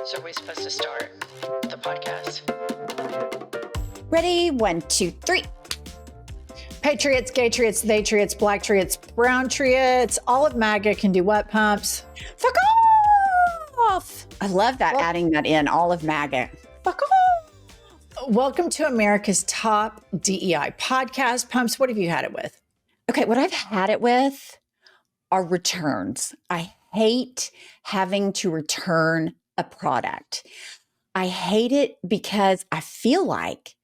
So are we supposed to start the podcast? Ready? 1, 2, 3. Patriots, gay triots, they triots, black triots, brown triots. All of MAGA can do what, Pumps? Fuck off! I love that, adding that in, all of MAGA. Fuck off! Welcome to America's top DEI podcast. Pumps, what have you had it with? Okay, what I've had it with are returns. I hate having to return a product. I hate it because I feel like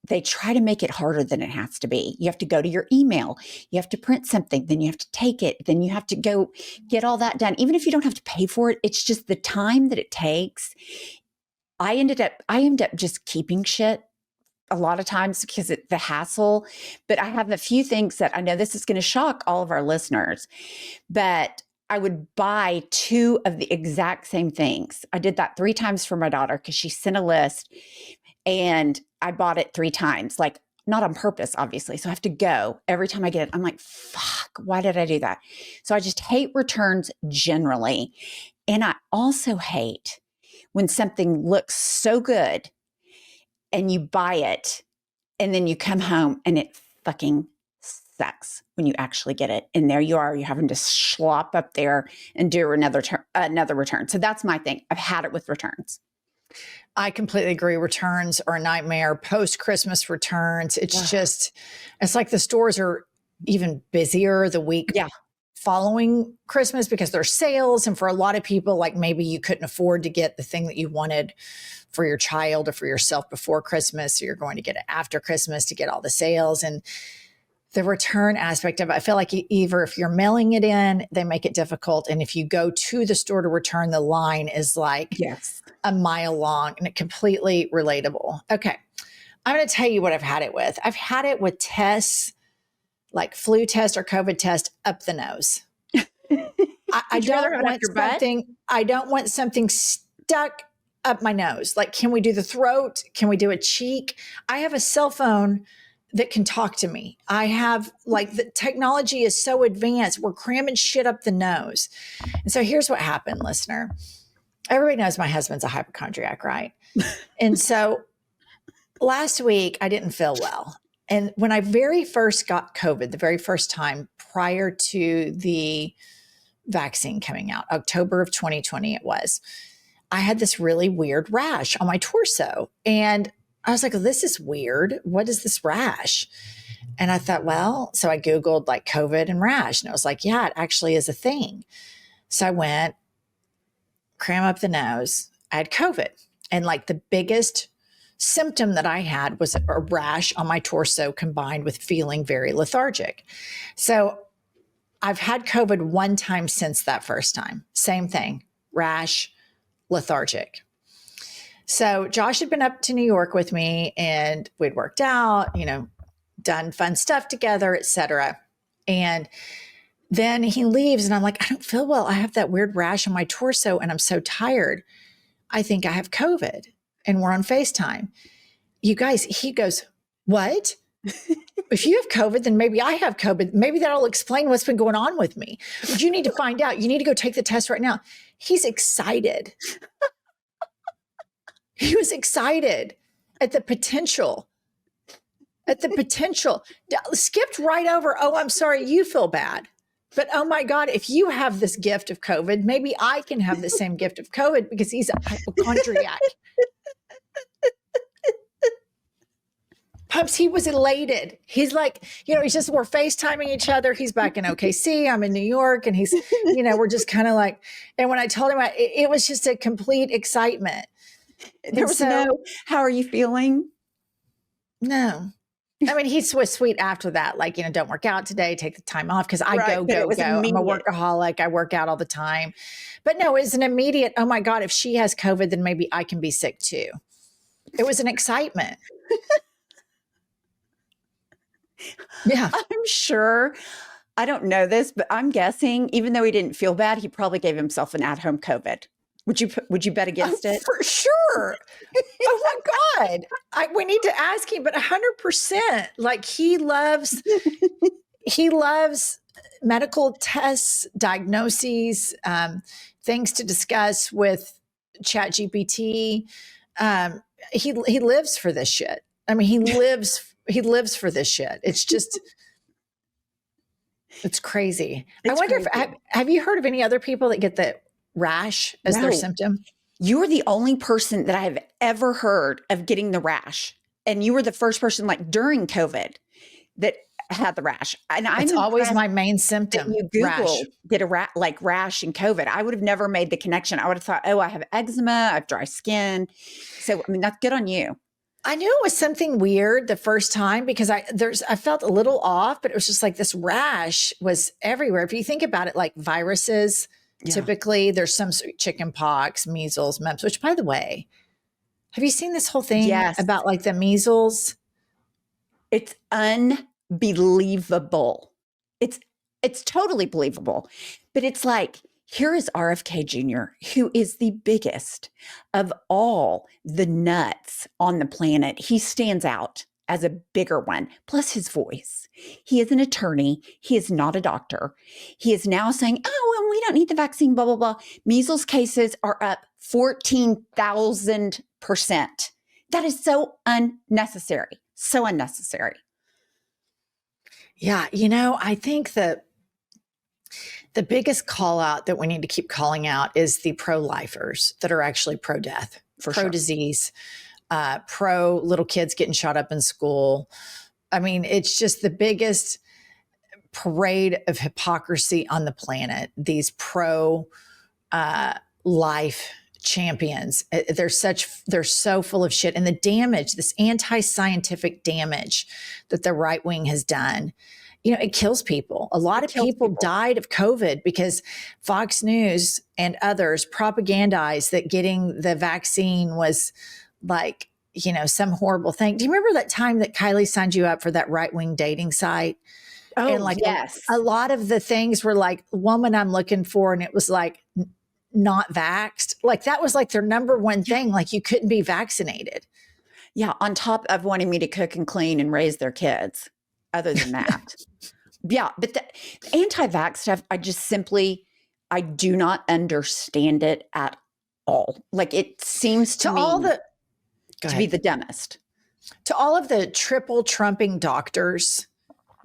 they try to make it harder than it has to be. You have to go to your email, you have to print something, then you have to take it, then you have to go get all that done. Even if you don't have to pay for it, it's just the time that it takes. I end up just keeping shit a lot of times because the hassle. But I have a few things that I know this is going to shock all of our listeners, but I would buy 2 of the exact same things. I did that 3 times for my daughter because she sent a list and I bought it 3 times, like not on purpose, obviously. So I have to go every time I get it. I'm like, fuck, why did I do that? So I just hate returns generally. And I also hate when something looks so good and you buy it and then you come home and it fucking sucks when you actually get it. And there you are, you're having to slop up there and do another return. So that's my thing. I've had it with returns. I completely agree. Returns are a nightmare. Post-Christmas returns. It's like the stores are even busier the week following Christmas because there's sales. And for a lot of people, like maybe you couldn't afford to get the thing that you wanted for your child or for yourself before Christmas. So you're going to get it after Christmas to get all the sales. And the return aspect of it, I feel like either if you're mailing it in, they make it difficult. And if you go to the store to return, the line is like a mile long and it's completely relatable. Okay. I'm going to tell you what I've had it with. I've had it with tests, like flu test or COVID test up the nose. I don't want something stuck up my nose. Like, can we do the throat? Can we do a cheek? I have a cell phone that can talk to me. I have the technology is so advanced. We're cramming shit up the nose. And so here's what happened, listener. Everybody knows my husband's a hypochondriac, right? And so last week I didn't feel well. And when I very first got COVID, the very first time prior to the vaccine coming out, October of 2020 it was, I had this really weird rash on my torso. And I was like, oh, this is weird. What is this rash? And I thought, well, so I Googled like COVID and rash. And I was like, yeah, it actually is a thing. So I went, cram up the nose. I had COVID. And like the biggest symptom that I had was a rash on my torso combined with feeling very lethargic. So I've had COVID 1 time since that first time. Same thing, rash, lethargic. So Josh had been up to New York with me and we'd worked out, done fun stuff together, etc. And then he leaves and I'm like, I don't feel well. I have that weird rash on my torso and I'm so tired. I think I have COVID. And we're on FaceTime. You guys, he goes, what? If you have COVID, then maybe I have COVID. Maybe that'll explain what's been going on with me. But you need to find out. You need to go take the test right now. He's excited. He was excited at the potential. Skipped right over, oh, I'm sorry, you feel bad. But oh my God, if you have this gift of COVID, maybe I can have the same gift of COVID because he's a hypochondriac. Pumps, he was elated. He's like, we're FaceTiming each other. He's back in OKC. I'm in New York. And he's, we're just kind of like, and when I told him, it was just a complete excitement. There was no, how are you feeling? No. I mean, he was sweet after that. Like, don't work out today, take the time off. Cause I go. I'm a workaholic. I work out all the time. But no, it's an immediate, oh my God, if she has COVID, then maybe I can be sick too. It was an excitement. Yeah. I'm sure, I don't know this, but I'm guessing, even though he didn't feel bad, he probably gave himself an at-home COVID. Would you bet against it? For sure. Oh my God. We need to ask him, but 100%. Like he loves medical tests, diagnoses, things to discuss with Chat GPT. He lives for this shit. I mean, he lives for this shit. It's just, it's crazy. I wonder if, have you heard of any other people that get the rash as their symptom? You're the only person that I have ever heard of getting the rash. And you were the first person, like, during COVID that had the rash. And it's always my main symptom. You Google get a rash in COVID. I would have never made the connection. I would have thought, oh, I have eczema, I have dry skin. So, I mean, that's good on you. I knew it was something weird the first time because I felt a little off, but it was just like this rash was everywhere. If you think about it, like viruses, typically there's some chicken pox, measles, mumps, which, by the way, have you seen this whole thing about like the measles? It's unbelievable. It's totally believable. But it's like, here is RFK Jr., who is the biggest of all the nuts on the planet. He stands out as a bigger one, plus his voice. He is an attorney. He is not a doctor. He is now saying, oh, well, we don't need the vaccine, blah, blah, blah. Measles cases are up 14,000%. That is so unnecessary. So unnecessary. Yeah. You know, I think that the biggest call out that we need to keep calling out is the pro-lifers that are actually pro-death, pro-disease, pro little kids getting shot up in school. I mean, it's just the biggest parade of hypocrisy on the planet. These pro-life champions, they're so full of shit. And the damage, this anti-scientific damage that the right wing has done, you know, it kills people. A lot of people died of COVID because Fox News and others propagandized that getting the vaccine was like, you know, some horrible thing. Do you remember that time that Kylie signed you up for that right-wing dating site? Oh, and like yes. A lot of the things were like, woman I'm looking for, and it was like not vaxxed. Like that was like their number one thing. Like you couldn't be vaccinated. Yeah. On top of wanting me to cook and clean and raise their kids. Other than that. Yeah. But the anti-vax stuff, I do not understand it at all. Like it seems to me to be the dumbest. To all of the triple trumping doctors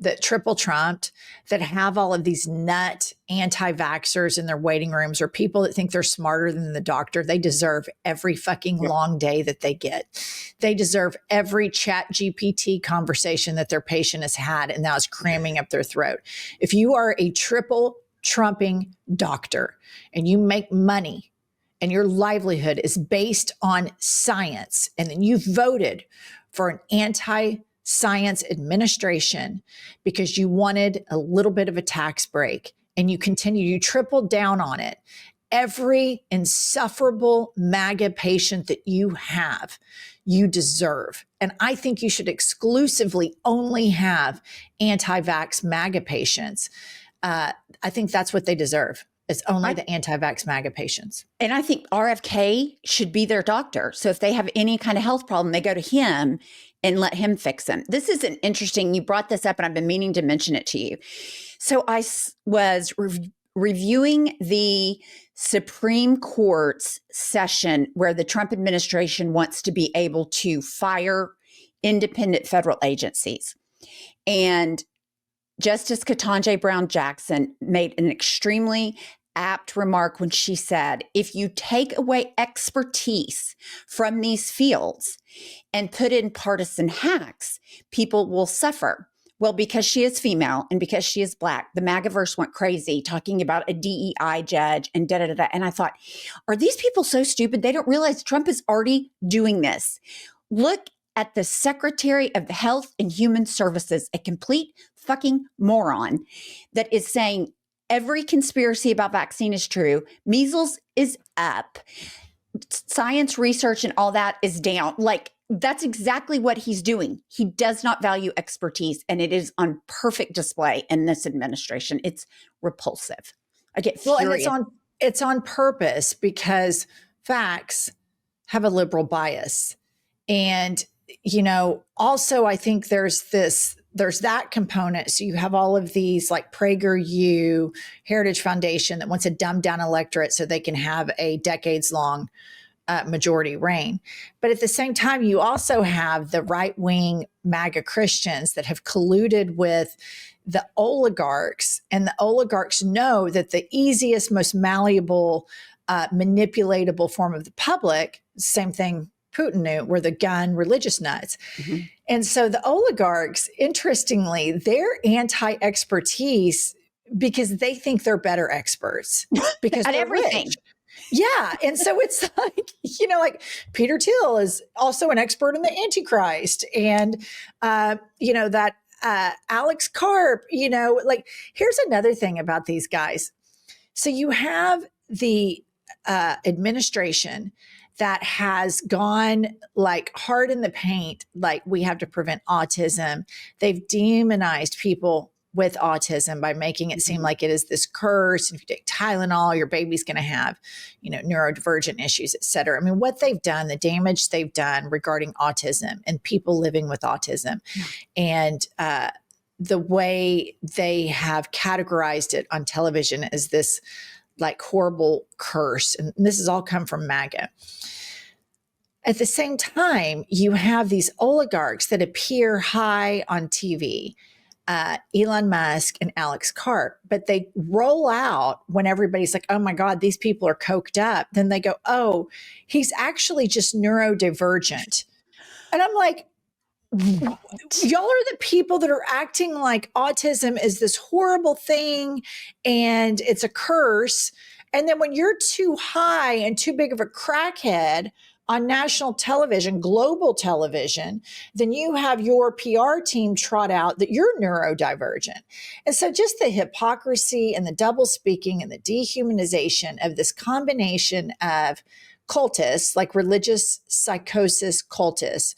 that triple trumped, that have all of these nut anti-vaxxers in their waiting rooms, or people that think they're smarter than the doctor, they deserve every fucking long day that they get. They deserve every Chat GPT conversation that their patient has had and now is cramming up their throat. If you are a triple trumping doctor and you make money and your livelihood is based on science, and then you voted for an anti-science administration because you wanted a little bit of a tax break, and you tripled down on it, every insufferable MAGA patient that you have, you deserve. And I think you should exclusively only have anti-vax MAGA patients. I think that's what they deserve. It's only the anti-vax MAGA patients. And I think RFK should be their doctor. So if they have any kind of health problem, they go to him and let him fix them. This is an interesting, you brought this up and I've been meaning to mention it to you. So I was reviewing the Supreme Court's session where the Trump administration wants to be able to fire independent federal agencies. And Justice Ketanji Brown Jackson made an extremely apt remark when she said, if you take away expertise from these fields and put in partisan hacks, people will suffer. Well, because she is female and because she is Black, the MAGAverse went crazy talking about a DEI judge and da-da-da-da. And I thought, are these people so stupid? They don't realize Trump is already doing this. Look at the Secretary of Health and Human Services, a complete fucking moron that is saying every conspiracy about vaccine is true. Measles is up. Science research and all that is down. Like, that's exactly what he's doing. He does not value expertise, and it is on perfect display in this administration. It's repulsive. I get furious. And it's on purpose because facts have a liberal bias. And, you know, also I think there's this there's that component. So you have all of these like PragerU, Heritage Foundation that wants to dumb down electorate so they can have a decades long majority reign. But at the same time, you also have the right wing MAGA Christians that have colluded with the oligarchs, and the oligarchs know that the easiest, most malleable, manipulatable form of the public, same thing Putin knew, were the gun religious nuts. Mm-hmm. And so the oligarchs, interestingly, they're anti-expertise because they think they're better experts because at they're everything. Rich. Yeah. And so it's like, like Peter Thiel is also an expert in the Antichrist. And, that Alex Karp, here's another thing about these guys. So you have the administration that has gone like hard in the paint, like we have to prevent autism. They've demonized people with autism by making it seem like it is this curse. If you take Tylenol, your baby's going to have, neurodivergent issues, et cetera. I mean, what they've done, the damage they've done regarding autism and people living with autism, and the way they have categorized it on television as this like horrible curse. And this has all come from MAGA. At the same time, you have these oligarchs that appear high on TV, Elon Musk and Alex Karp, but they roll out when everybody's like, oh my God, these people are coked up. Then they go, oh, he's actually just neurodivergent. And I'm like, y'all are the people that are acting like autism is this horrible thing and it's a curse. And then when you're too high and too big of a crackhead on national television, global television, then you have your PR team trot out that you're neurodivergent. And so just the hypocrisy and the double speaking and the dehumanization of this combination of cultists, like religious psychosis cultists,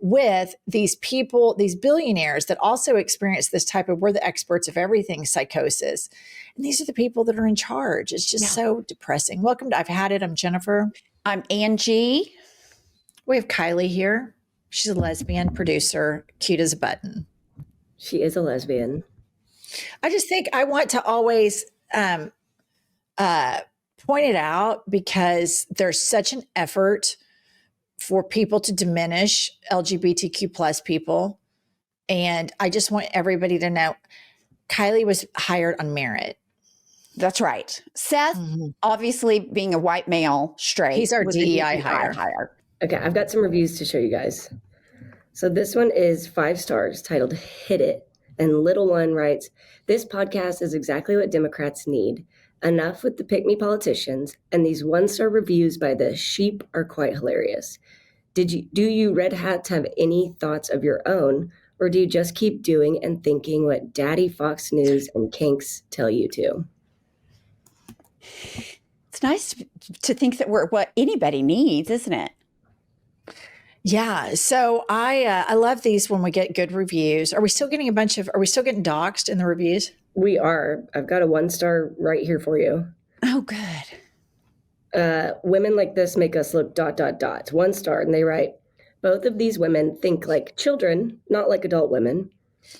with these people, these billionaires that also experience this type of we're the experts of everything psychosis. And these are the people that are in charge. It's just so depressing. Welcome to I've Had It. I'm Jennifer. I'm Angie. We have Kylie here. She's a lesbian producer, cute as a button. She is a lesbian. I just think I want to always point it out because there's such an effort for people to diminish LGBTQ plus people. And I just want everybody to know Kylie was hired on merit. That's right. Seth, obviously being a white male, straight. He's our DEI hire. Okay, I've got some reviews to show you guys. So this one is 5 stars, titled Hit It. And Little One writes, this podcast is exactly what Democrats need. Enough with the pick-me politicians, and these 1-star reviews by the sheep are quite hilarious. Do you red hats have any thoughts of your own, or do you just keep doing and thinking what Daddy Fox News and Kinks tell you to? It's nice to think that we're what anybody needs, isn't it? Yeah. So I love these when we get good reviews. Are we still getting are we still getting doxxed in the reviews? We are. I've got a 1-star right here for you. Oh, good. Women like this make us look ... 1 star. And they write, both of these women think like children, not like adult women.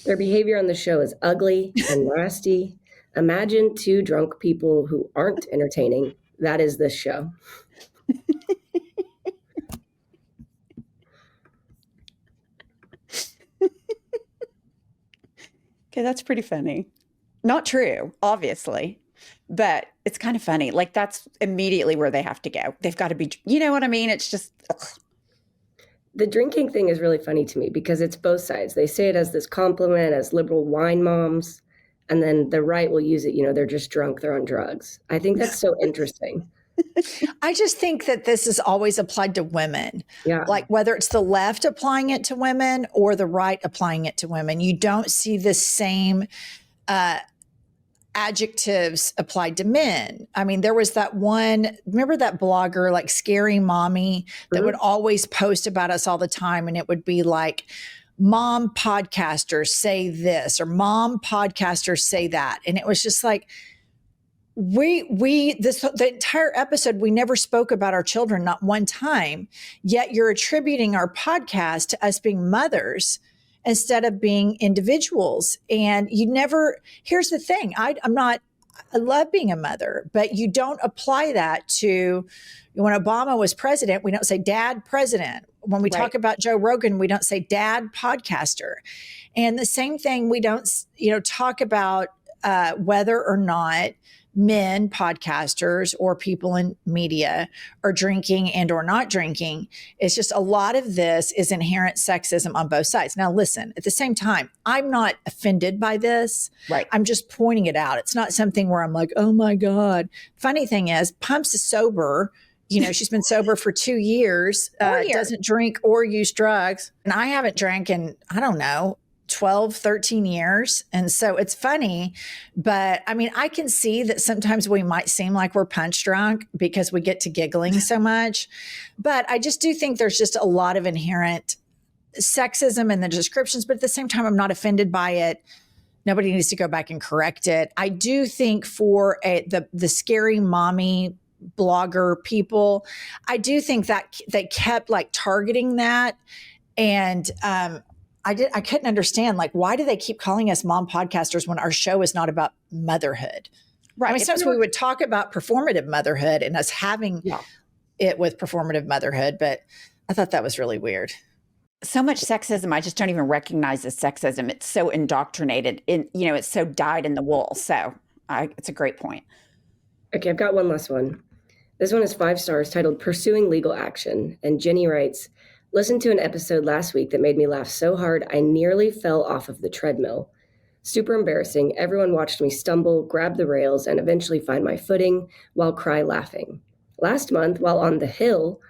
Their behavior on the show is ugly and nasty. Imagine 2 drunk people who aren't entertaining. That is this show. Okay, that's pretty funny. Not true, obviously, but it's kind of funny. Like that's immediately where they have to go. They've got to be, you know what I mean? It's just. Ugh. The drinking thing is really funny to me because it's both sides. They say it as this compliment, as liberal wine moms, and then the right will use it, they're just drunk, they're on drugs. I think that's so interesting. I just think that this is always applied to women. Yeah. Like whether it's the left applying it to women or the right applying it to women, you don't see the same adjectives applied to men. I mean, there was that one, remember that blogger, like Scary Mommy, that would always post about us all the time. And it would be like, mom podcasters say this or mom podcasters say that. And it was just like, the entire episode, we never spoke about our children, not one time, yet you're attributing our podcast to us being mothers. instead of being individuals. And here's the thing. I love being a mother, but you don't apply that to when Obama was president. We don't say dad president. When we talk about Joe Rogan, we don't say dad podcaster. And the same thing, we don't, talk about whether or not men podcasters or people in media are drinking and or not drinking. It's just a lot of this is inherent sexism on both sides. Now, listen, at the same time, I'm not offended by this. Right. I'm just pointing it out. It's not something where I'm like, oh my God. Funny thing is, Pumps is sober. She's been sober for 2 years, doesn't drink or use drugs. And I haven't drank in, I don't know, 12, 13 years. And so it's funny, but I mean, I can see that sometimes we might seem like we're punch drunk because we get to giggling so much. But I just do think there's just a lot of inherent sexism in the descriptions, but at the same time, I'm not offended by it. Nobody needs to go back and correct it. I do think for the scary mommy blogger people, I do think that they kept like targeting that. And, I couldn't understand, like, why do they keep calling us mom podcasters when our show is not about motherhood? Right. I mean, sometimes we would talk about performative motherhood and us having it with performative motherhood, but I thought that was really weird. So much sexism, I just don't even recognize as sexism. It's so indoctrinated it's so dyed in the wool. So it's a great point. Okay, I've got one last one. This one is 5 stars, titled Pursuing Legal Action. And Jenny writes, listened to an episode last week that made me laugh so hard I nearly fell off of the treadmill. Super embarrassing. Everyone watched me stumble, grab the rails, and eventually find my footing while cry laughing. Last month, while on the hill,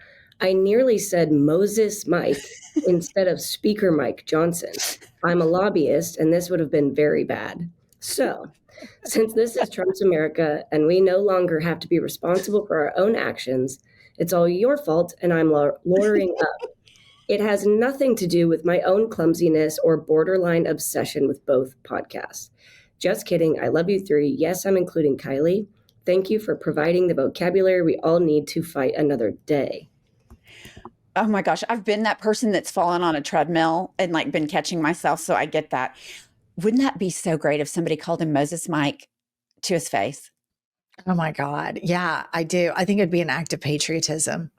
I nearly said Moses Mike instead of Speaker Mike Johnson. I'm a lobbyist, and this would have been very bad. So, since this is Trump's America and we no longer have to be responsible for our own actions, it's all your fault, and I'm lawyering up. It has nothing to do with my own clumsiness or borderline obsession with both podcasts. Just kidding. I love you 3. Yes, I'm including Kylie. Thank you for providing the vocabulary we all need to fight another day. Oh my gosh. I've been that person that's fallen on a treadmill and like been catching myself. So I get that. Wouldn't that be so great if somebody called him Moses Mike to his face? Oh my God. Yeah, I do. I think it'd be an act of patriotism.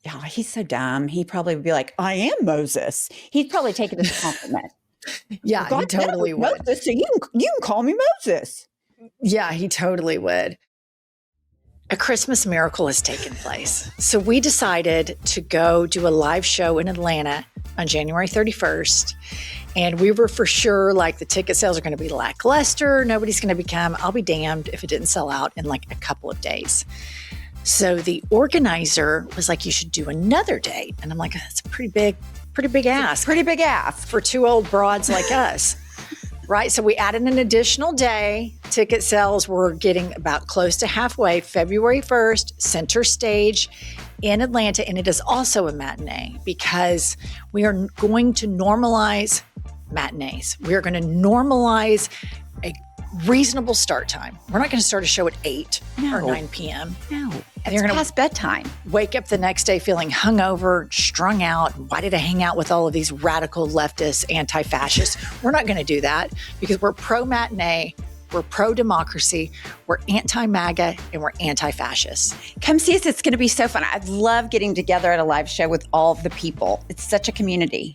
Yeah, he's so dumb. He'd probably be like, I am Moses. He'd probably take it as a compliment. Yeah, he totally would. Moses, so you can call me Moses. Yeah, he totally would. A Christmas miracle has taken place. So we decided to go do a live show in Atlanta on January 31st. And we were for sure like the ticket sales are going to be lackluster. Nobody's going to come. I'll be damned if it didn't sell out in like a couple of days. So the organizer was like, you should do another date. And I'm like, that's a pretty big ask. Pretty big ask for 2 old broads like us. Right. So we added an additional day. Ticket sales were getting about close to halfway. February 1st, center stage in Atlanta. And it is also a matinee because we are going to normalize matinees. We are going to normalize a reasonable start time. We're not going to start a show at 8 or 9 p.m. No. And you're going to past bedtime. Wake up the next day feeling hungover, strung out. Why did I hang out with all of these radical leftists, anti-fascists? We're not going to do that because we're pro-matinee, we're pro-democracy, we're anti-MAGA, and we're anti-fascist. Come see us. It's going to be so fun. I love getting together at a live show with all of the people. It's such a community.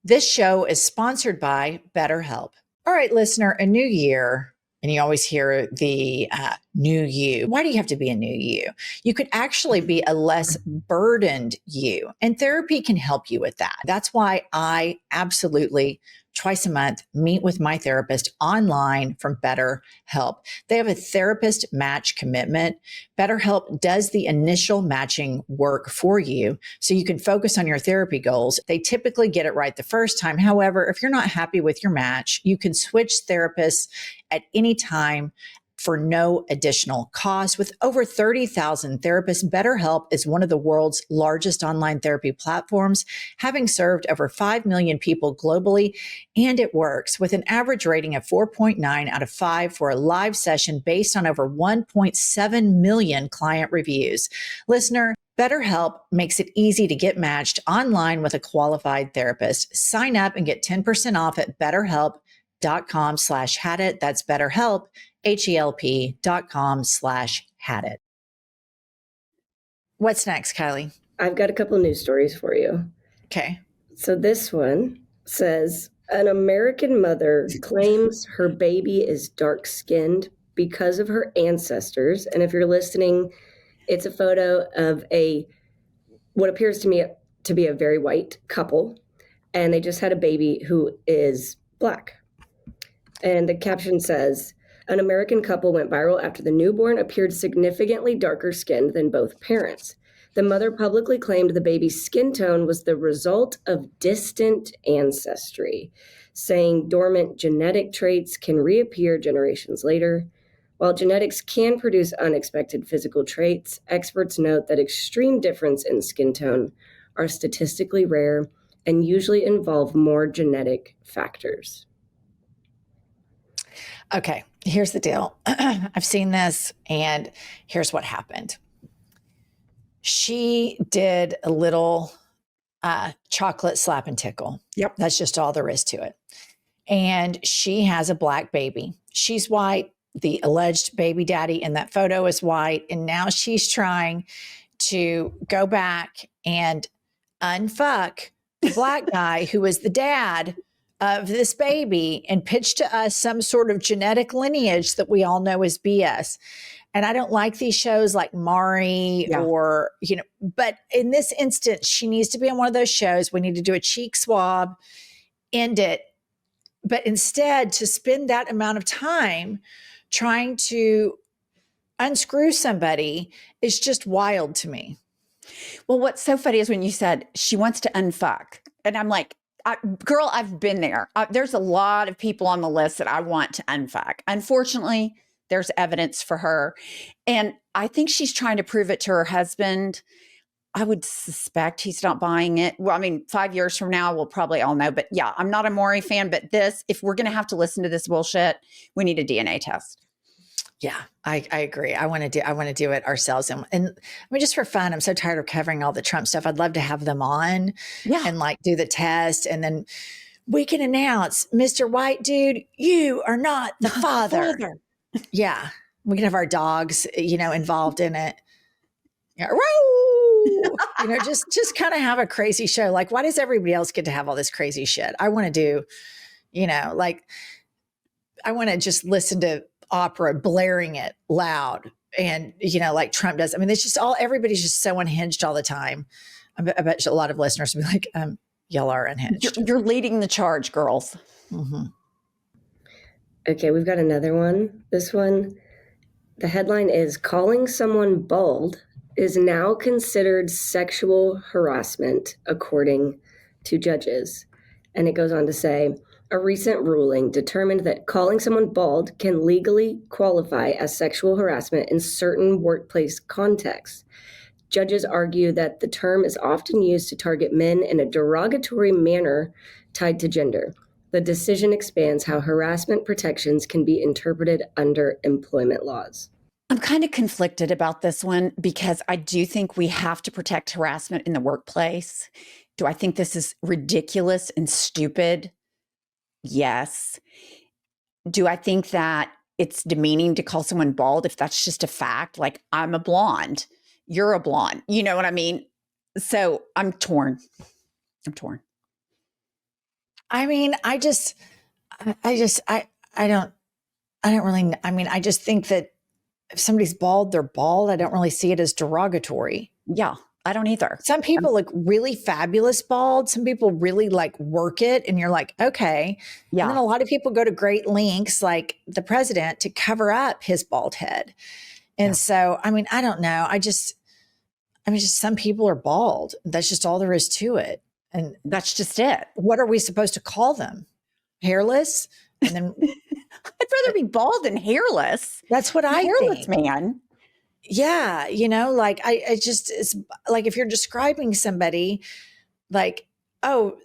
This show is sponsored by BetterHelp. All right, listener, a new year. And you always hear the new you. Why do you have to be a new you? You could actually be a less burdened you. And therapy can help you with that. That's why I absolutely twice a month meet with my therapist online from BetterHelp. They have a therapist match commitment. BetterHelp does the initial matching work for you so you can focus on your therapy goals. They typically get it right the first time. However, if you're not happy with your match, you can switch therapists at any time for no additional cost. With over 30,000 therapists, BetterHelp is one of the world's largest online therapy platforms, having served over 5 million people globally, and it works with an average rating of 4.9 out of 5 for a live session based on over 1.7 million client reviews. Listener, BetterHelp makes it easy to get matched online with a qualified therapist. Sign up and get 10% off at betterhelp.com/hadit. That's BetterHelp, HELP.com/hadit. What's next, Kylie? I've got a couple news stories for you. Okay. So this one says, an American mother claims her baby is dark-skinned because of her ancestors. And if you're listening, it's a photo of what appears to me to be a very white couple, and they just had a baby who is Black. And the caption says, an American couple went viral after the newborn appeared significantly darker skinned than both parents. The mother publicly claimed the baby's skin tone was the result of distant ancestry, saying dormant genetic traits can reappear generations later. While genetics can produce unexpected physical traits, experts note that extreme difference in skin tone are statistically rare and usually involve more genetic factors. Okay, here's the deal. I've seen this, and here's what happened. She did a little chocolate slap and tickle. Yep. That's just all there is to it. And she has a Black baby. She's white. The alleged baby daddy in that photo is white. And now she's trying to go back and unfuck the Black guy who is the dad of this baby and pitch to us some sort of genetic lineage that we all know is BS. And I don't like these shows like Maury or, but in this instance, she needs to be on one of those shows. We need to do a cheek swab, end it. But instead, to spend that amount of time trying to unscrew somebody is just wild to me. Well, what's so funny is when you said she wants to unfuck. And I'm like, girl, I've been there. There's a lot of people on the list that I want to unfuck. Unfortunately, there's evidence for her. And I think she's trying to prove it to her husband. I would suspect he's not buying it. Well, I mean, 5 years from now, we'll probably all know. But yeah, I'm not a Maury fan. But if we're going to have to listen to this bullshit, we need a DNA test. Yeah, I agree. I want to do it ourselves. And I mean, just for fun, I'm so tired of covering all the Trump stuff. I'd love to have them on and like do the test. And then we can announce, Mr. White Dude, you are not the father. Yeah. We can have our dogs, involved in it. Yeah. Just kind of have a crazy show. Like, why does everybody else get to have all this crazy shit? I want to do, I want to just listen to opera blaring it loud and, like Trump does. I mean, it's just everybody's just so unhinged all the time. I bet a lot of listeners will be like, y'all are unhinged. You're leading the charge, girls. Mm-hmm. Okay, we've got another one. This one, the headline is calling someone bald is now considered sexual harassment, according to judges. And it goes on to say, a recent ruling determined that calling someone bald can legally qualify as sexual harassment in certain workplace contexts. Judges argue that the term is often used to target men in a derogatory manner tied to gender. The decision expands how harassment protections can be interpreted under employment laws. I'm kind of conflicted about this one because I do think we have to protect harassment in the workplace. Do I think this is ridiculous and stupid? Yes. Do I think that it's demeaning to call someone bald if that's just a fact? Like, I'm a blonde, you're a blonde. You know what I mean? So I'm torn. I mean, I don't really, I mean, I just think that if somebody's bald, they're bald. I don't really see it as derogatory. Yeah, I don't either. Some people look really fabulous bald. Some people really like work it and you're like, okay. Yeah. And then a lot of people go to great lengths, like the president, to cover up his bald head. And so, I mean, I don't know. Just some people are bald. That's just all there is to it. And that's just it. What are we supposed to call them? Hairless? And then I'd rather be bald than hairless. That's what I hairless think. Man. Yeah. Like it's like if you're describing somebody like, oh,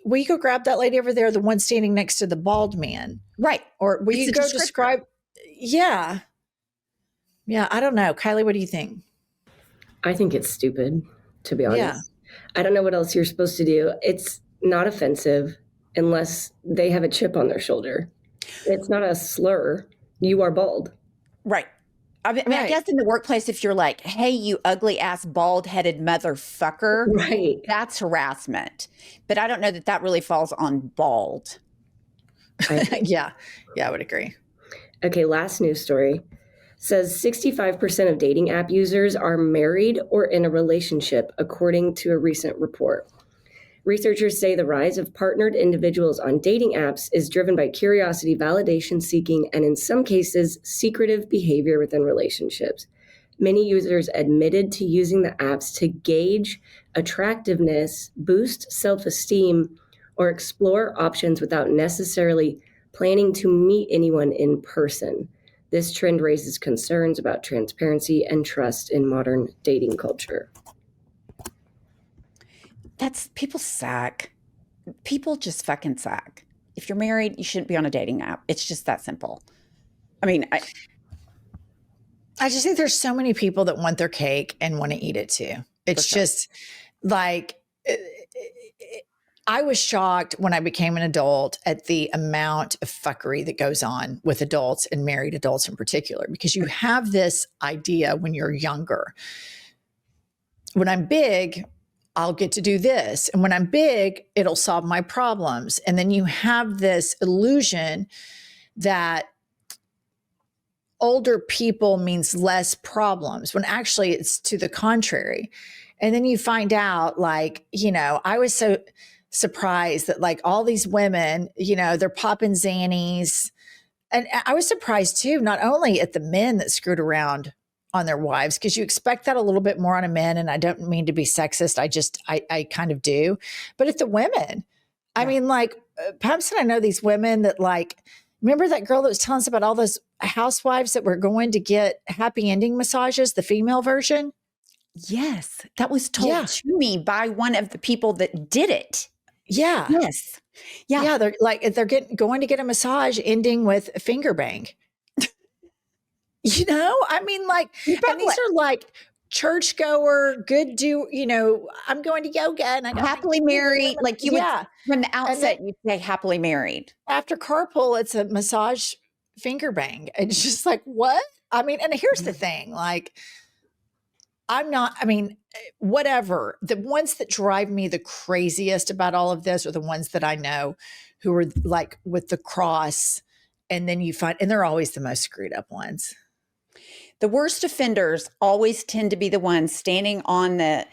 will you go grab that lady over there, the one standing next to the bald man? Right. Or will you go describe? Yeah. Yeah. I don't know. Kylie, what do you think? I think it's stupid, to be honest. Yeah. I don't know what else you're supposed to do. It's not offensive unless they have a chip on their shoulder. It's not a slur. You are bald. Right. I mean, I guess in the workplace, if you're like, hey, you ugly ass, bald headed motherfucker, Right. that's harassment. But I don't know that that really falls on bald. Yeah, I would agree. Okay, last news story says 65% of dating app users are married or in a relationship, according to a recent report. Researchers say the rise of partnered individuals on dating apps is driven by curiosity, validation seeking, and in some cases, secretive behavior within relationships. Many users admitted to using the apps to gauge attractiveness, boost self-esteem, or explore options without necessarily planning to meet anyone in person. This trend raises concerns about transparency and trust in modern dating culture. People suck. People just fucking suck. If you're married, you shouldn't be on a dating app. It's just that simple. I mean, I just think there's so many people that want their cake and want to eat it too. It's just like, I was shocked when I became an adult at the amount of fuckery that goes on with adults and married adults in particular, because you have this idea when you're younger. When I'm big, I'll get to do this. And when I'm big, it'll solve my problems. And then you have this illusion that older people means less problems, when actually it's to the contrary. And then you find out, like, you know, I was so surprised that like all these women, you know, they're popping Xannies. And I was surprised too, not only at the men that screwed around on their wives, because you expect that a little bit more on a man. And I don't mean to be sexist. I kind of do. But at the women, I mean, like, Pumps and I know these women that, like, remember that girl that was telling us about all those housewives that were going to get happy ending massages, the female version? yes, that was told to me by one of the people that did it. Yeah. Yes. Yeah. Yeah. They're going to get a massage ending with a finger bang. You know, I mean, like, and these are like churchgoer, good you know, I'm going to yoga and I happily married. Like you would, from the outset, then, you'd say happily married. After carpool, it's a massage finger bang. It's just like, what? I mean, and here's the thing, like, whatever. The ones that drive me the craziest about all of this are the ones that I know who are like with the cross. And then you find, and they're always the most screwed up ones. The worst offenders always tend to be the ones standing on the,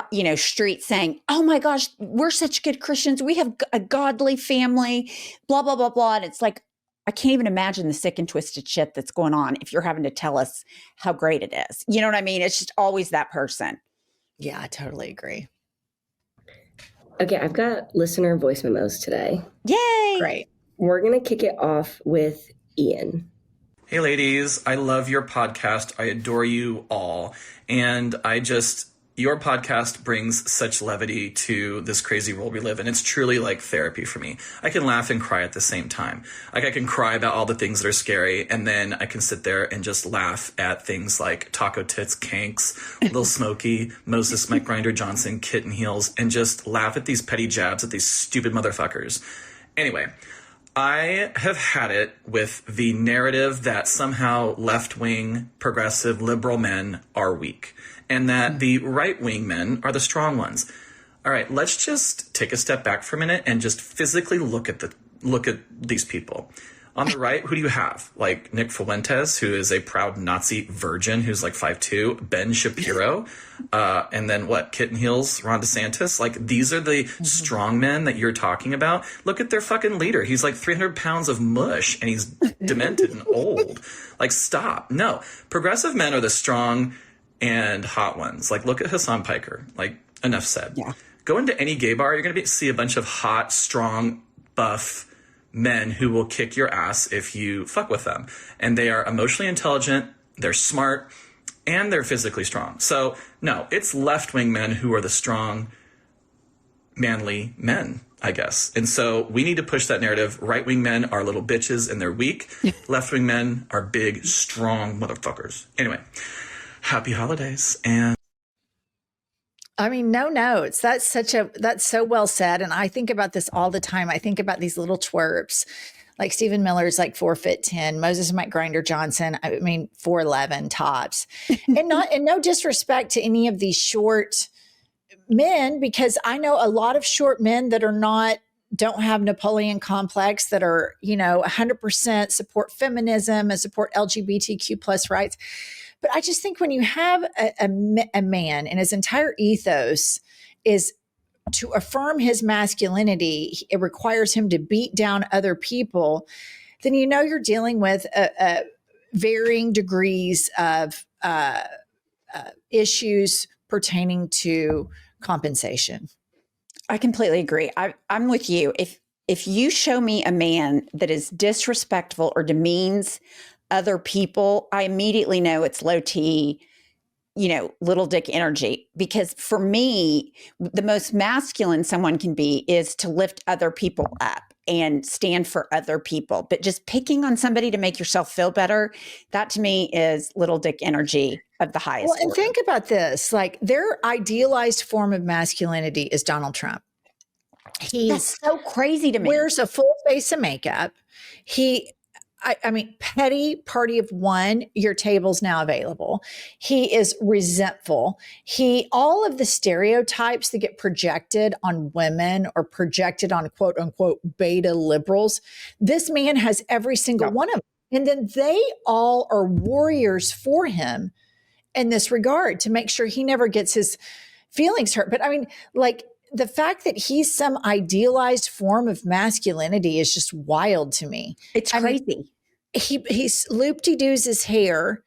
you know, street saying, oh my gosh, we're such good Christians. We have a godly family, blah, blah, blah, blah. And it's like, I can't even imagine the sick and twisted shit that's going on if you're having to tell us how great it is. You know what I mean? It's just always that person. Yeah, I totally agree. Okay, I've got listener voice memos today. Yay! Great. We're going to kick it off with Ian. Hey ladies, I love your podcast. I adore you all. And your podcast brings such levity to this crazy world we live in. It's truly like therapy for me. I can laugh and cry at the same time. Like I can cry about all the things that are scary, and then I can sit there and just laugh at things like Taco Tits, Kanks, Lil Smokey, Moses, Mike Grinder Johnson, Kitten Heels, and just laugh at these petty jabs at these stupid motherfuckers. Anyway, I have had it with the narrative that somehow left-wing, progressive, liberal men are weak, and that the right-wing men are the strong ones. All right, let's just take a step back for a minute and just physically look at these people. On the right, who do you have? Like Nick Fuentes, who is a proud Nazi virgin who's like 5'2", Ben Shapiro, and then what? Kitten Heels, Ron DeSantis. Like these are the strong men that you're talking about. Look at their fucking leader. He's like 300 pounds of mush and he's demented and old. Like stop. No, progressive men are the strong and hot ones. Like look at Hassan Piker. Like enough said. Yeah. Go into any gay bar, you're going to see a bunch of hot, strong, buff men who will kick your ass if you fuck with them. And they are emotionally intelligent, they're smart, and they're physically strong. So no, it's left-wing men who are the strong, manly men, I guess. And so we need to push that narrative. Right-wing men are little bitches and they're weak. Left-wing men are big, strong motherfuckers. Anyway, happy holidays. And I mean, no notes. That's so well said. And I think about this all the time. I think about these little twerps. Like Stephen Miller's like 4'10", Moses Mike Grinder Johnson, I mean 4'11" tops. And no disrespect to any of these short men, because I know a lot of short men that don't have Napoleon complex, that are, 100% support feminism and support LGBTQ plus rights. But I just think when you have a man and his entire ethos is to affirm his masculinity, it requires him to beat down other people, then you're dealing with varying degrees of issues pertaining to compensation. I completely agree. I'm with you. If you show me a man that is disrespectful or demeans other people, I immediately know it's low T, little dick energy. Because for me, the most masculine someone can be is to lift other people up and stand for other people. But just picking on somebody to make yourself feel better, that to me is little dick energy of the highest Well, and order. think about this, like their idealized form of masculinity is Donald Trump. That's so crazy to me. Wears a full face of makeup. I mean, petty party of one, your table's now available. He is resentful. All of the stereotypes that get projected on women or projected on quote unquote beta liberals, this man has every single one of them. And then they all are warriors for him in this regard to make sure he never gets his feelings hurt. But I mean, like, the fact that he's some idealized form of masculinity is just wild to me. It's crazy. He loop-de-doos his hair,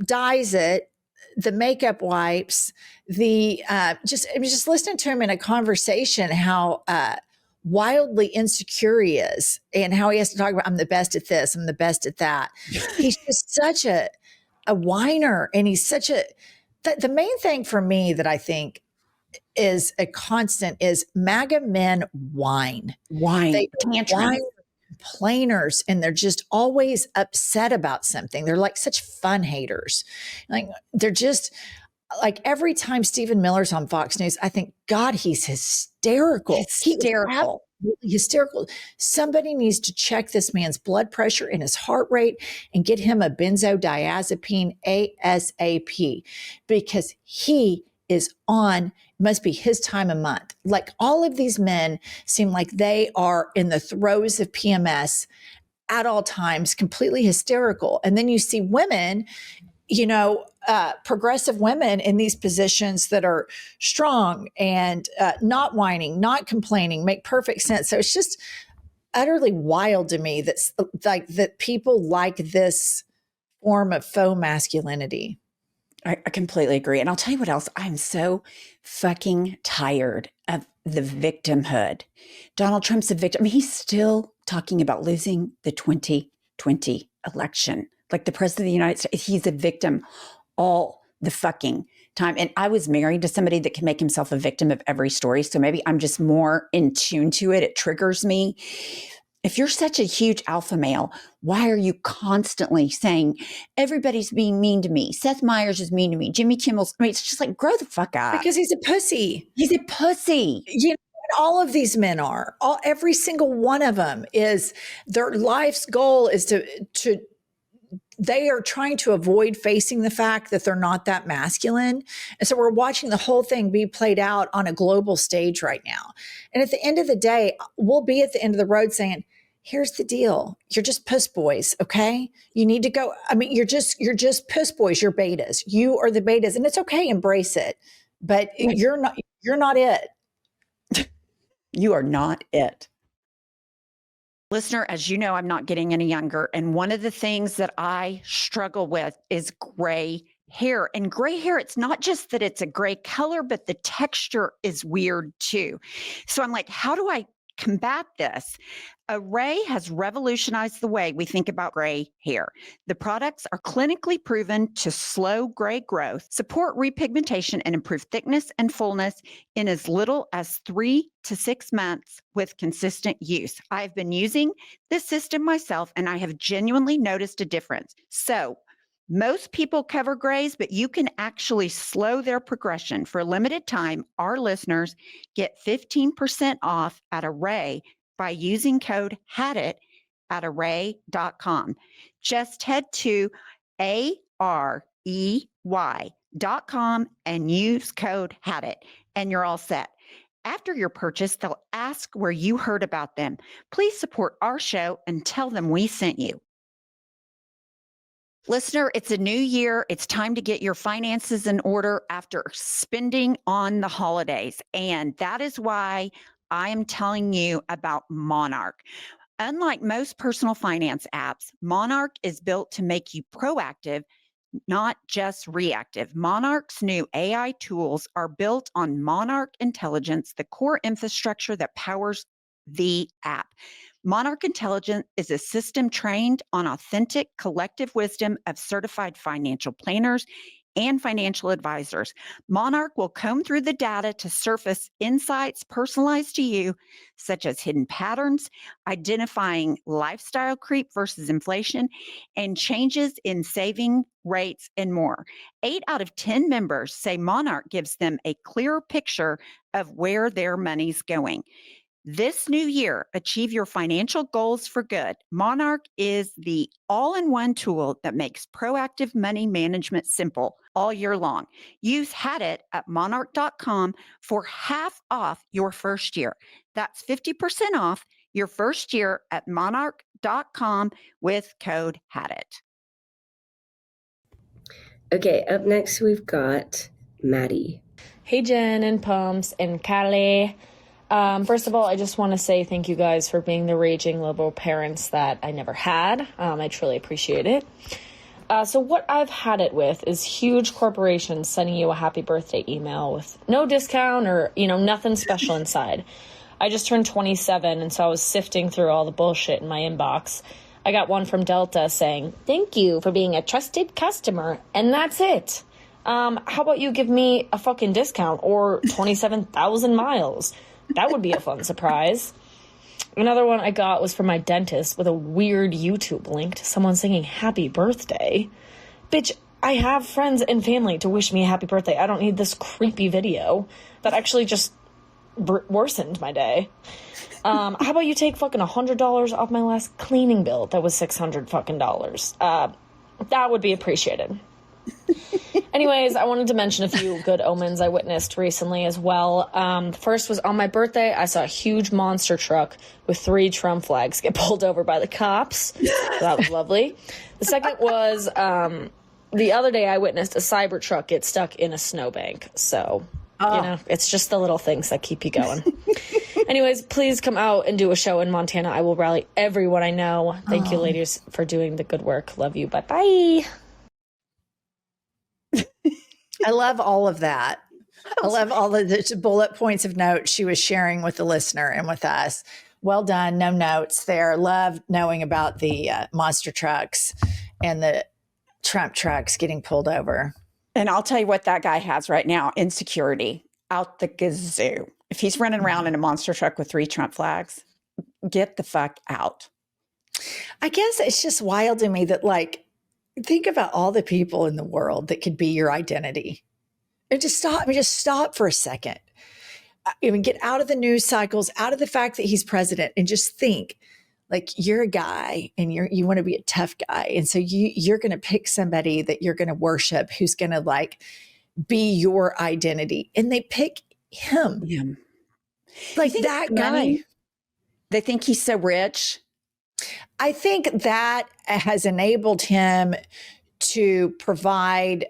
dyes it, the makeup wipes, just listening to him in a conversation, how wildly insecure he is, and how he has to talk about, I'm the best at this, I'm the best at that. He's just such a whiner, and he's such the main thing for me that I think is a constant is MAGA men whine. They whine, complainers, and they're just always upset about something. They're like such fun haters. Like they're just like, every time Stephen Miller's on Fox News, I think, God, he's hysterical. Hysterical. Somebody needs to check this man's blood pressure and his heart rate and get him a benzodiazepine ASAP, because he is must be his time of month. Like, all of these men seem like they are in the throes of PMS at all times, completely hysterical. And then you see women, progressive women in these positions that are strong and not whining, not complaining, make perfect sense. So it's just utterly wild to me that's like that people like this form of faux masculinity. I completely agree. And I'll tell you what else. I'm so fucking tired of the victimhood. Donald Trump's a victim. I mean, he's still talking about losing the 2020 election. Like, the president of the United States, he's a victim all the fucking time. And I was married to somebody that can make himself a victim of every story. So maybe I'm just more in tune to it. It triggers me. If you're such a huge alpha male, why are you constantly saying everybody's being mean to me? Seth Meyers is mean to me. Jimmy Kimmel's, it's just like, grow the fuck up. Because he's a pussy. He's a pussy. All of these men are. Every single one of them is, their life's goal is to they are trying to avoid facing the fact that they're not that masculine. And so we're watching the whole thing be played out on a global stage right now. And at the end of the day, we'll be at the end of the road saying, here's the deal. You're just puss boys. Okay. You need to go. I mean, you're just puss boys. You're betas. You are the betas, and it's okay. Embrace it. But you're not it. You are not it. Listener, as you know, I'm not getting any younger. And one of the things that I struggle with is gray hair. And gray hair, it's not just that it's a gray color, but the texture is weird too. So I'm like, how do I combat this? Array has revolutionized the way we think about gray hair. The products are clinically proven to slow gray growth, support repigmentation, and improve thickness and fullness in as little as 3 to 6 months with consistent use. I've been using this system myself, and I have genuinely noticed a difference. So Most people cover grays, but you can actually slow their progression. For a limited time, our listeners get 15% off at Array by using code HADIT at array.com. Just head to arey.com and use code HADIT, and you're all set. After your purchase, they'll ask where you heard about them. Please support our show and tell them we sent you. Listener, it's a new year. It's time to get your finances in order after spending on the holidays. And that is why I am telling you about Monarch. Unlike most personal finance apps, Monarch is built to make you proactive, not just reactive. Monarch's new AI tools are built on Monarch Intelligence, the core infrastructure that powers the app. Monarch Intelligence is a system trained on authentic collective wisdom of certified financial planners and financial advisors. Monarch will comb through the data to surface insights personalized to you, such as hidden patterns, identifying lifestyle creep versus inflation, and changes in saving rates and more. 8 out of 10 members say Monarch gives them a clearer picture of where their money's going. This new year, achieve your financial goals for good. Monarch is the all-in-one tool that makes proactive money management simple all year long. Use HADIT at monarch.com for half off your first year. That's 50% off your first year at monarch.com with code HADIT. Okay, up next we've got Maddie. Hey, Jen and Pumps and Callie. First of all, I just want to say thank you guys for being the raging liberal parents that I never had. I truly appreciate it. So what I've had it with is huge corporations sending you a happy birthday email with no discount or, nothing special inside. I just turned 27, and so I was sifting through all the bullshit in my inbox. I got one from Delta saying, thank you for being a trusted customer, and that's it. How about you give me a fucking discount or 27,000 miles? That would be a fun surprise. Another one I got was from my dentist with a weird YouTube link to someone singing happy birthday. Bitch, I have friends and family to wish me a happy birthday. I don't need this creepy video that actually just worsened my day. How about you take fucking $100 off my last cleaning bill that was $600 fucking dollars? That would be appreciated. Anyways, I wanted to mention a few good omens I witnessed recently as well. The first was on my birthday. I saw a huge monster truck with 3 Trump flags get pulled over by the cops. So that was lovely. The second was the other day I witnessed a cyber truck get stuck in a snowbank. So, it's just the little things that keep you going. Anyways, please come out and do a show in Montana. I will rally everyone I know. Thank you, ladies, for doing the good work. Love you. Bye-bye. I love all of that. I love all of the bullet points of notes she was sharing with the listener and with us. Well done. No notes there. Love knowing about the monster trucks and the Trump trucks getting pulled over. And I'll tell you what that guy has right now, insecurity out the gazoo. If he's running around in a monster truck with 3 Trump flags, get the fuck out. I guess it's just wild to me that, think about all the people in the world that could be your identity. And just stop for a second. Get out of the news cycles, out of the fact that he's president, and just think, you're a guy and you want to be a tough guy. And so you're going to pick somebody that you're going to worship, who's going to be your identity. And they pick him. Yeah. That guy. They think he's so rich. I think that has enabled him to provide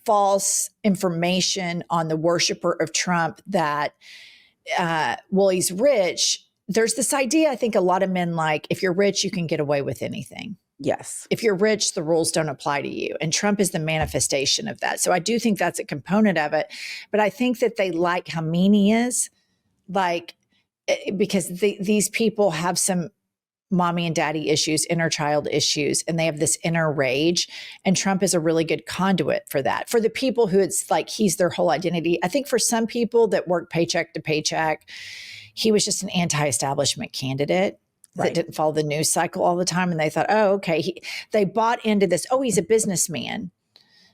false information on the worshiper of Trump that, he's rich. There's this idea, I think a lot of men if you're rich, you can get away with anything. Yes. If you're rich, the rules don't apply to you. And Trump is the manifestation of that. So I do think that's a component of it. But I think that they like how mean he is, because these people have some mommy and daddy issues, inner child issues, and they have this inner rage. And Trump is a really good conduit for that. For the people who it's he's their whole identity. I think for some people that work paycheck to paycheck, he was just an anti-establishment candidate. that didn't follow the news cycle all the time. And they thought, oh, okay. They bought into this. Oh, he's a businessman,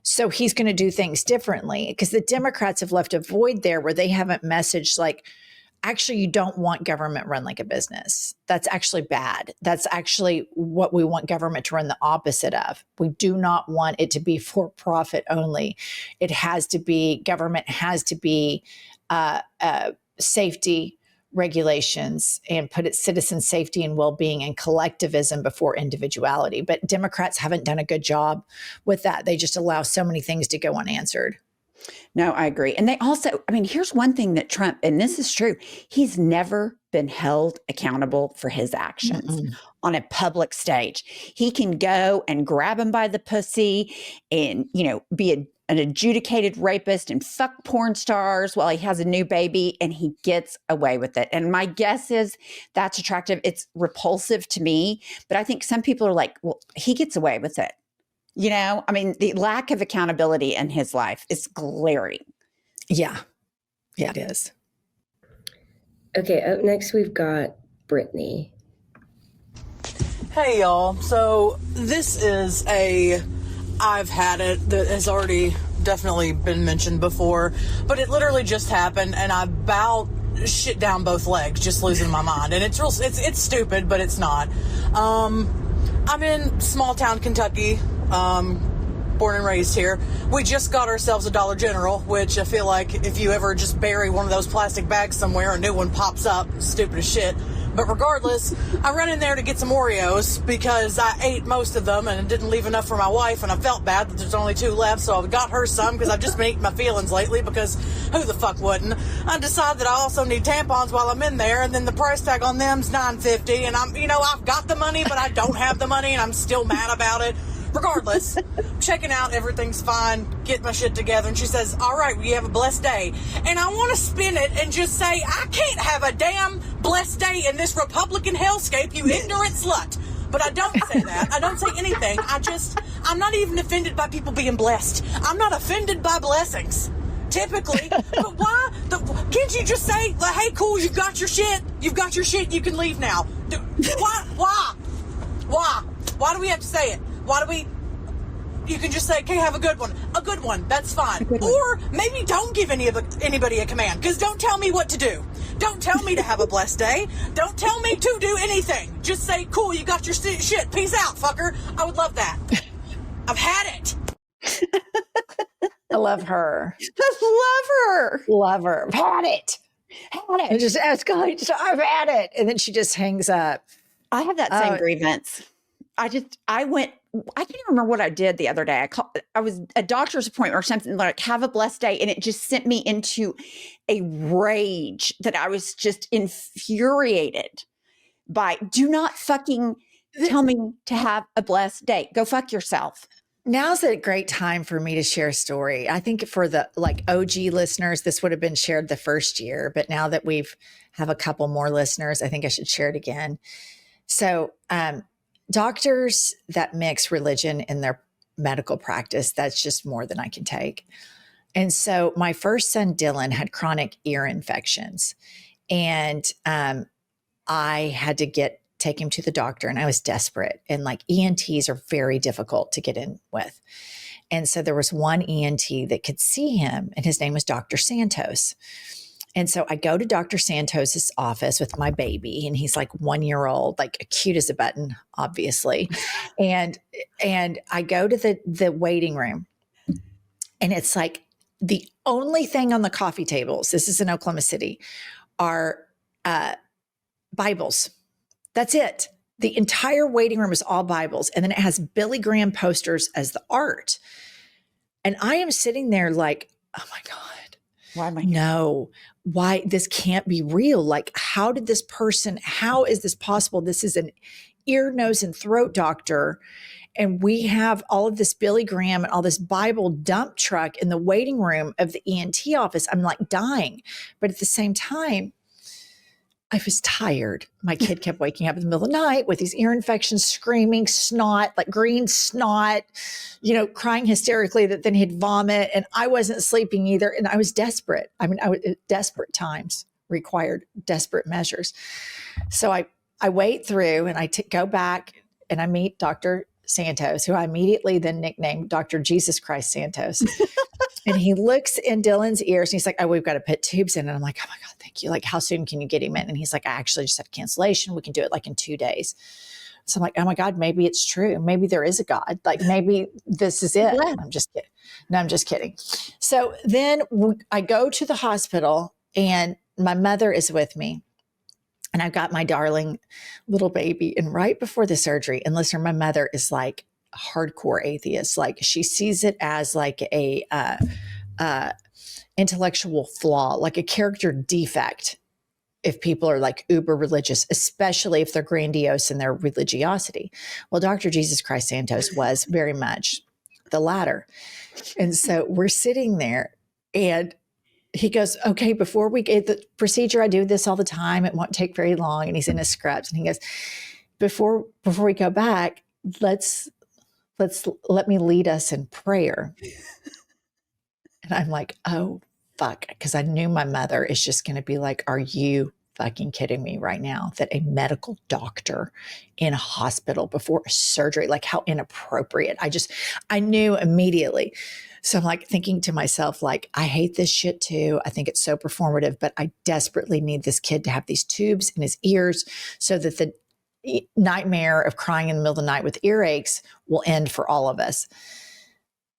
so he's going to do things differently. Because the Democrats have left a void there where they haven't messaged like, actually, you don't want government run like a business. That's actually bad. That's actually what we want government to run the opposite of. We do not want it to be for profit only. It has to be, government has to be safety regulations and put its citizen safety and well-being and collectivism before individuality. But Democrats haven't done a good job with that. They just allow so many things to go unanswered. No, I agree. And they also, I mean, here's one thing that Trump, and this is true, he's never been held accountable for his actions on a public stage. He can go and grab him by the pussy and, be an adjudicated rapist and fuck porn stars while he has a new baby, and he gets away with it. And my guess is that's attractive. It's repulsive to me, but I think some people are like, well, he gets away with it. I mean, the lack of accountability in his life is glaring. Yeah. Yeah, it is. Okay, up next we've got Brittany. Hey, y'all. So this is I've had it that has already definitely been mentioned before, but it literally just happened, and I about shit down both legs, just losing my mind. And it's stupid, but it's not. I'm in small town Kentucky. Born and raised here. We just got ourselves a Dollar General, which I feel like if you ever just bury one of those plastic bags somewhere, a new one pops up. Stupid as shit. But regardless, I run in there to get some Oreos because I ate most of them and didn't leave enough for my wife, and I felt bad that there's only 2 left, so I got her some because I've just been eating my feelings lately, because who the fuck wouldn't? I decided that I also need tampons while I'm in there, and then the price tag on them's $9.50, and I've got the money, but I don't have the money, and I'm still mad about it. Regardless, checking out, everything's fine, get my shit together, and she says, all right, well, you have a blessed day. And I want to spin it and just say, I can't have a damn blessed day in this Republican hellscape, you ignorant slut. But I don't say that. I don't say anything. I'm not even offended by people being blessed. I'm not offended by blessings, typically. But why? Can't you just say, hey, cool, you've got your shit, you can leave now? Why? Why do we have to say it? You can just say, okay, have a good one, that's fine. Or maybe don't give anybody a command, because don't tell me what to do. Don't tell me to have a blessed day. Don't tell me to do anything. Just say, cool, you got your shit, peace out, fucker. I would love that. I've had it. I love her. Love her. I've had it. It just escalates. I've had it. And then she just hangs up. I have that same grievance. I can't remember what I did the other day. I was a doctor's appointment or something, like, have a blessed day. And it just sent me into a rage that I was just infuriated by. Do not fucking tell me to have a blessed day. Go fuck yourself. Now's a great time for me to share a story. I think for the OG listeners, this would have been shared the first year, but now that have a couple more listeners, I think I should share it again. So, doctors that mix religion in their medical practice, that's just more than I can take. And so my first son, Dylan, had chronic ear infections, and I had to take him to the doctor, and I was desperate. And ENTs are very difficult to get in with. And so there was one ENT that could see him, and his name was Dr. Santos. And so I go to Dr. Santos's office with my baby, and he's 1 year old, cute as a button, obviously. And I go to the waiting room, and it's the only thing on the coffee tables, this is in Oklahoma City, are Bibles. That's it. The entire waiting room is all Bibles. And then it has Billy Graham posters as the art. And I am sitting there oh my God. Why am I? No, why? This can't be real. How is this possible? This is an ear, nose, and throat doctor. And we have all of this Billy Graham and all this Bible dump truck in the waiting room of the ENT office. I'm dying. But at the same time, I was tired. My kid kept waking up in the middle of the night with these ear infections, screaming, snot, green snot, crying hysterically that then he'd vomit. And I wasn't sleeping either. And I was desperate. Desperate times required desperate measures. So I I wait through and I go back and I meet Dr. Santos, who I immediately then nicknamed Dr. Jesus Christ Santos. And he looks in Dylan's ears and he's like, oh, we've got to put tubes in. And I'm like, oh my God, thank you. Like, how soon can you get him in? And he's like, I actually just had a cancellation. We can do it like in 2 days. So I'm like, oh my God, maybe it's true. Maybe there is a God. Like maybe this is it. Yeah. I'm just kidding. No, I'm just kidding. So then I go to the hospital and my mother is with me. And I've got my darling little baby. And right before the surgery, and listen, my mother is like a hardcore atheist. Like she sees it as like a intellectual flaw, like a character defect if people are like uber religious, especially if they're grandiose in their religiosity. Well, Dr. Jesus Christ Santos was very much the latter. And so we're sitting there and he goes, okay, before we get the procedure, I do this all the time. It won't take very long. And he's in his scrubs. And he goes, before we go back, let me lead us in prayer. And I'm like, oh, fuck. Because I knew my mother is just going to be like, are you fucking kidding me right now? That a medical doctor in a hospital before a surgery, like how inappropriate. I knew immediately. So I'm like thinking to myself, like, I hate this shit too. I think it's so performative, but I desperately need this kid to have these tubes in his ears so that the nightmare of crying in the middle of the night with earaches will end for all of us.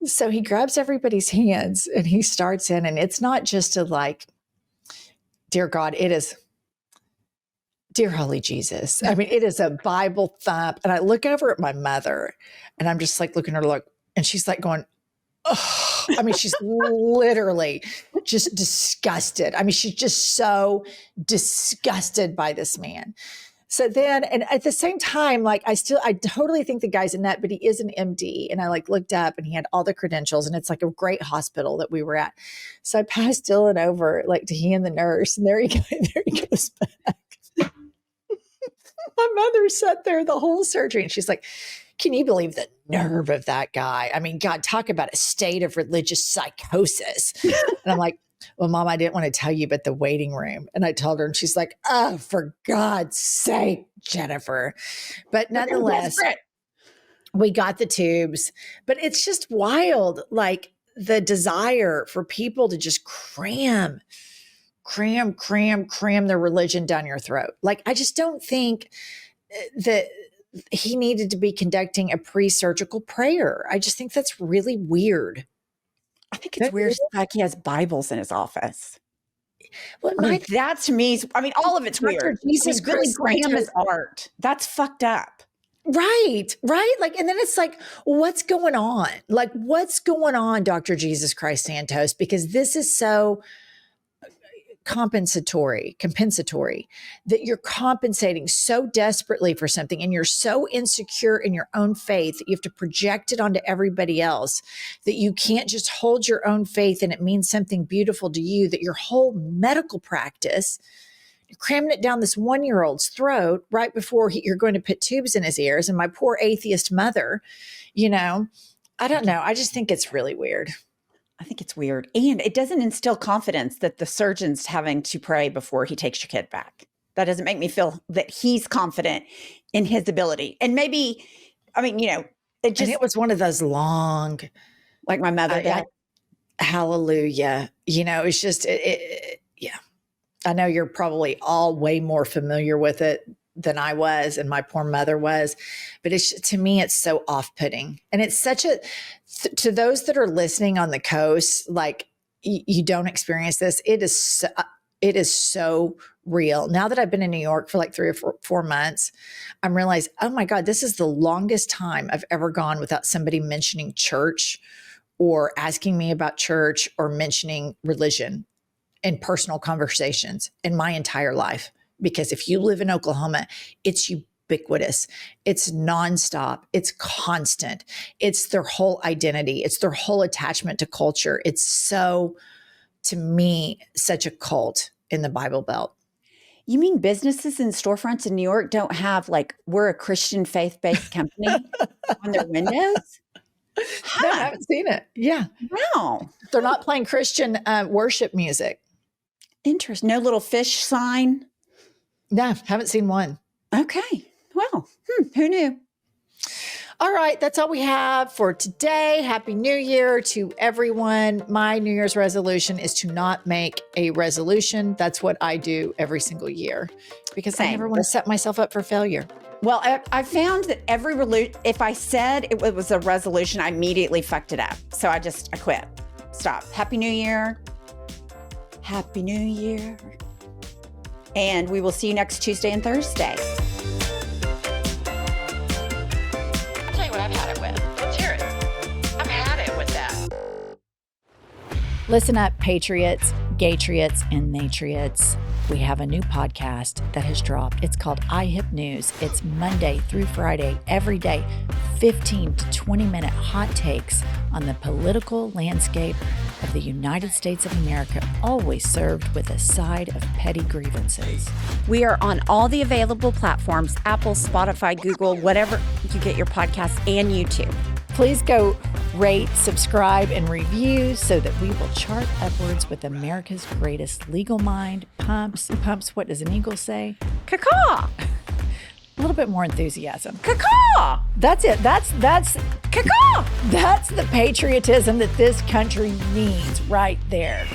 So he grabs everybody's hands and he starts in, and it's not just a like, dear God, it is, dear Holy Jesus. I mean, it is a Bible thump. And I look over at my mother and I'm just like looking at her, look, and she's like going, oh, I mean, she's literally just disgusted. I mean, she's just so disgusted by this man. So then, and at the same time, like I totally think the guy's a nut, but he is an MD. And I like looked up and he had all the credentials and it's like a great hospital that we were at. So I passed Dylan over like to he and the nurse, and there he goes back. My mother sat there the whole surgery and she's like, can you believe the nerve of that guy? I mean, God, talk about a state of religious psychosis. And I'm like, well, Mom, I didn't want to tell you, but the waiting room. And I told her and she's like, oh, for God's sake, Jennifer. But nonetheless, we got the tubes, but it's just wild. Like the desire for people to just cram their religion down your throat. Like, I just don't think that he needed to be conducting a pre-surgical prayer. I just think that's really weird. I think it's weird like he has Bibles in his office. Well, that to me, I mean, all of it's weird. Jesus Billy Graham is art. That's fucked up. Right. Like, and then it's like, what's going on? Like, what's going on, Dr. Jesus Christ Santos? Because this is so compensatory that you're compensating so desperately for something and you're so insecure in your own faith that you have to project it onto everybody else, that you can't just hold your own faith and it means something beautiful to you, that your whole medical practice, you're cramming it down this 1-year-old's throat right before you're going to put tubes in his ears. And my poor atheist mother, I don't know. I just think it's really weird. I think it's weird. And it doesn't instill confidence that the surgeon's having to pray before he takes your kid back. That doesn't make me feel that he's confident in his ability. And maybe, I mean, it was one of those long, like my mother did. Hallelujah. It's just, yeah. I know you're probably all way more familiar with it than I was and my poor mother was, but to me, it's so off-putting. And it's such to those that are listening on the coast, like you don't experience this. It is so real. Now that I've been in New York for like 3 or 4 months, I'm realizing, oh my God, this is the longest time I've ever gone without somebody mentioning church or asking me about church or mentioning religion in personal conversations in my entire life. Because if you live in Oklahoma, it's ubiquitous. It's nonstop. It's constant. It's their whole identity. It's their whole attachment to culture. It's so, to me, such a cult in the Bible Belt. You mean businesses and storefronts in New York don't have like, we're a Christian faith-based company on their windows? No, I haven't seen it. Yeah. Wow. They're not playing Christian worship music. Interesting. No little fish sign? No, haven't seen one. Okay. Well, who knew? All right, that's all we have for today. Happy New Year to everyone. My New Year's resolution is to not make a resolution. That's what I do every single year because I never want to set myself up for failure. Well, I found that if I said it was a resolution, I immediately fucked it up. So I quit. Stop. Happy New Year. Happy New Year. And we will see you next Tuesday and Thursday. I've had it with. Let's hear it. I've had it with that. Listen up, patriots, gaytriots, and natriots. We have a new podcast that has dropped. It's called iHip News. It's Monday through Friday, every day, 15 to 20-minute hot takes on the political landscape of the United States of America, always served with a side of petty grievances. We are on all the available platforms, Apple, Spotify, Google, whatever you get your podcasts, and YouTube. Please go rate, subscribe, and review so that we will chart upwards with America's greatest legal mind. Pumps, what does an eagle say? Caw-caw. A little bit more enthusiasm. Caw-caw. That's it. That's caw-caw. That's the patriotism that this country needs right there.